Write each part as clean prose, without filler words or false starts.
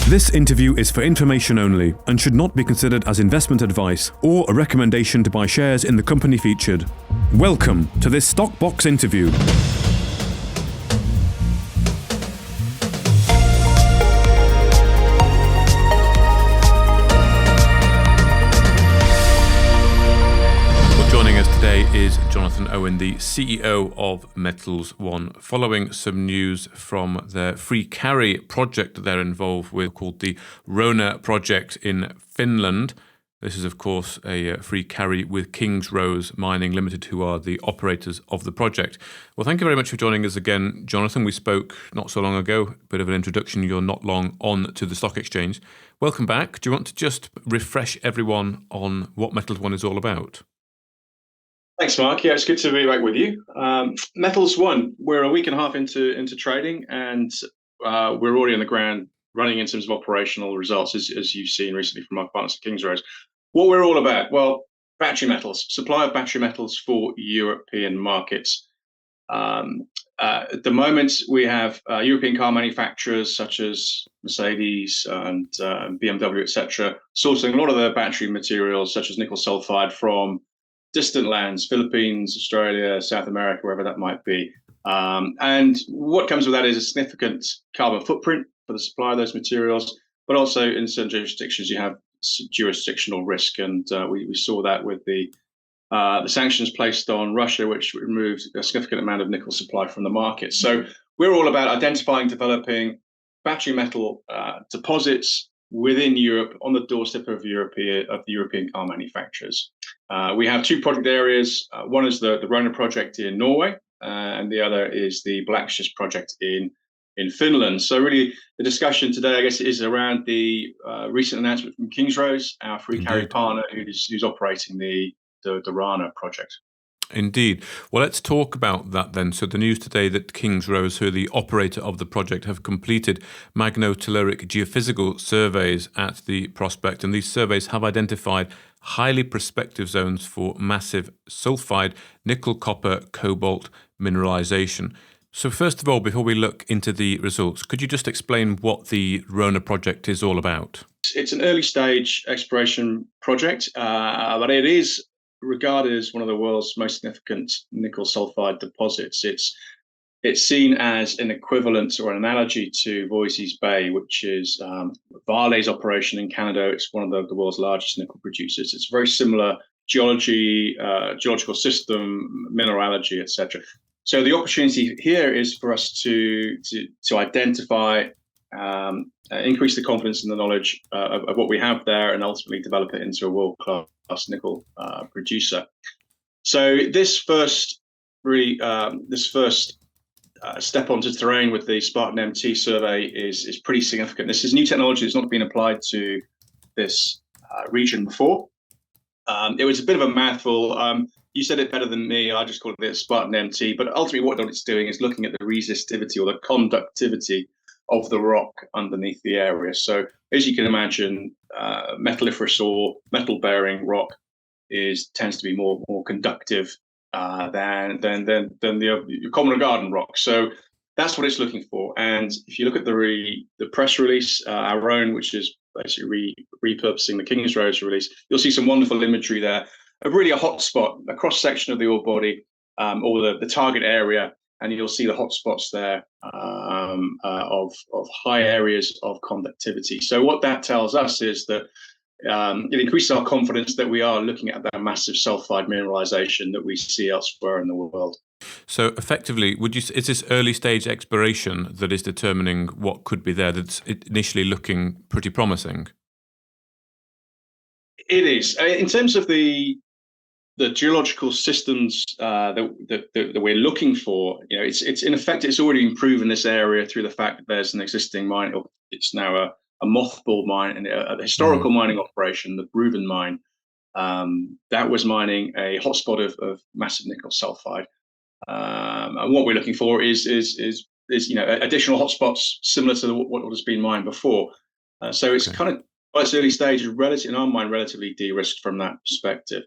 This interview is for information only and should not be considered as investment advice or a recommendation to buy shares in the company featured. Welcome to this Stock Box interview. Joining us today is Jonathan Owen, the CEO of Metals One, following some news from the free carry project that they're involved with called the Rona project in Finland. This is, of course, a free carry with Kings Rose Mining Limited, who are the operators of the project. Well, thank you very much for joining us again, Jonathan. We spoke not so long ago, a bit of an introduction. You're not long on to the stock exchange. Welcome back. Do you want to just refresh everyone on what Metals One is all about? Thanks, Mark. Yeah, it's good to be back with you. Metals One, we're a week and a half into trading, and we're already on the ground running in terms of operational results, as you've seen recently from our partners at Kings Rose. What we're all about, well, battery metals, supply of battery metals for European markets. At the moment, we have European car manufacturers such as Mercedes and BMW, etc., sourcing a lot of their battery materials, such as nickel sulfide, from distant lands, Philippines, Australia, South America, wherever that might be. And what comes with that is a significant carbon footprint for the supply of those materials, but also in certain jurisdictions you have jurisdictional risk, and we saw that with the sanctions placed on Russia, which removed a significant amount of nickel supply from the market. So we're all about identifying, developing battery metal deposits within Europe, on the doorstep of the European car manufacturers. We have two project areas. One is the Rona project in Norway, and the other is the Blackshist project in Finland. So really, the discussion today, I guess, is around the recent announcement from Kings Rose, our free carry partner, who's operating the Rana project. Indeed. Well, let's talk about that then. So the news today that Kings Rose, who are the operator of the project, have completed magnetotelluric geophysical surveys at the prospect, and these surveys have identified highly prospective zones for massive sulfide, nickel, copper, cobalt mineralization. So first of all, before we look into the results, could you just explain what the Rona project is all about? It's an early stage exploration project, but it is regarded as one of the world's most significant nickel sulfide deposits. It's seen as an equivalent or an analogy to Voisey's Bay, which is Vale's operation in Canada. It's one of the world's largest nickel producers. It's very similar geology, geological system, mineralogy, etc. So the opportunity here is for us to identify, increase the confidence and the knowledge of what we have there, and ultimately develop it into a world-class nickel producer. So this first step onto terrain with the Spartan MT survey is pretty significant. This is new technology that's not been applied to this region before. It was a bit of a mouthful. You said it better than me. I just call it the Spartan MT. But ultimately, what it's doing is looking at the resistivity or the conductivity of the rock underneath the area. So as you can imagine, metalliferous or metal-bearing rock tends to be more conductive than the common garden rock. So that's what it's looking for. And if you look at the press release, our own, which is basically repurposing the Kings Rose release, you'll see some wonderful imagery there of really a hot spot, a cross section of the ore body, or the target area, and you'll see the hot spots there of high areas of conductivity. So what that tells us is that it increases our confidence that we are looking at that massive sulfide mineralization that we see elsewhere in the world. So effectively, is this early stage exploration that is determining what could be there, that's initially looking pretty promising? It is. In terms of the geological systems that we're looking for, it's in effect, it's already been proven this area through the fact that there's an existing mine. It's now a mothball mine, and a historical mining operation, the Bruven mine, that was mining a hotspot of massive nickel sulfide. And what we're looking for is additional hotspots similar to what has been mined before. So it's kind of, by its early stage, in our mind, relatively de-risked from that perspective.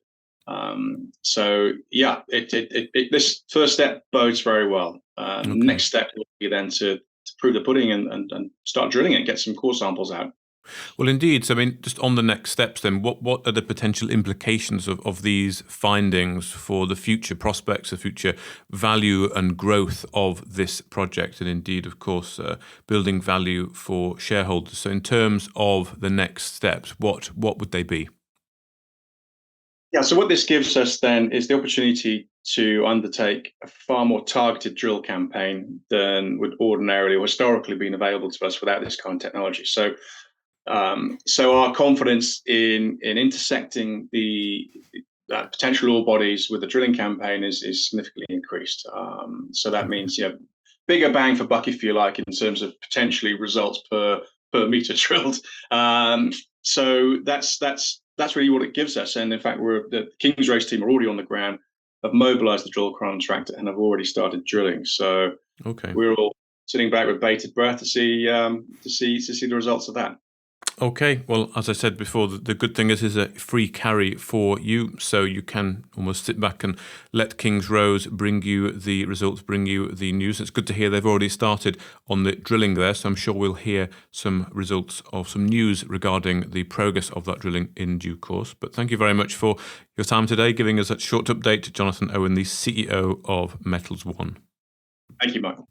So yeah, this first step bodes very well. Next step will be then to prove the pudding and start drilling it, get some core samples out. Well, indeed. So, I mean, just on the next steps then, what are the potential implications of these findings for the future prospects, the future value and growth of this project, and indeed, of course, building value for shareholders? So in terms of the next steps, what would they be? Yeah, so what this gives us then is the opportunity to undertake a far more targeted drill campaign than would ordinarily or historically been available to us without this kind of technology. So our confidence in intersecting the potential ore bodies with the drilling campaign is significantly increased. So that means bigger bang for buck, if you like, in terms of potentially results per meter drilled. So that's really what it gives us. And in fact, the Kingsrace team are already on the ground, have mobilised the drill contractor, and have already started drilling. So we're all sitting back with bated breath to see the results of that. Okay, well, as I said before, the good thing is a free carry for you, so you can almost sit back and let Kingsrose bring you the results, bring you the news. It's good to hear they've already started on the drilling there, so I'm sure we'll hear some results of some news regarding the progress of that drilling in due course. But thank you very much for your time today, giving us a short update. Jonathan Owen, the CEO of Metals One. Thank you, Michael.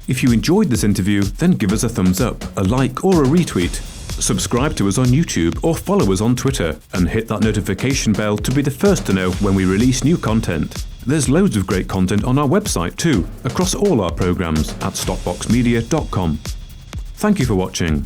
If you enjoyed this interview, then give us a thumbs up, a like or a retweet. Subscribe to us on YouTube or follow us on Twitter and hit that notification bell to be the first to know when we release new content. There's loads of great content on our website too, across all our programmes at stopboxmedia.com. Thank you for watching.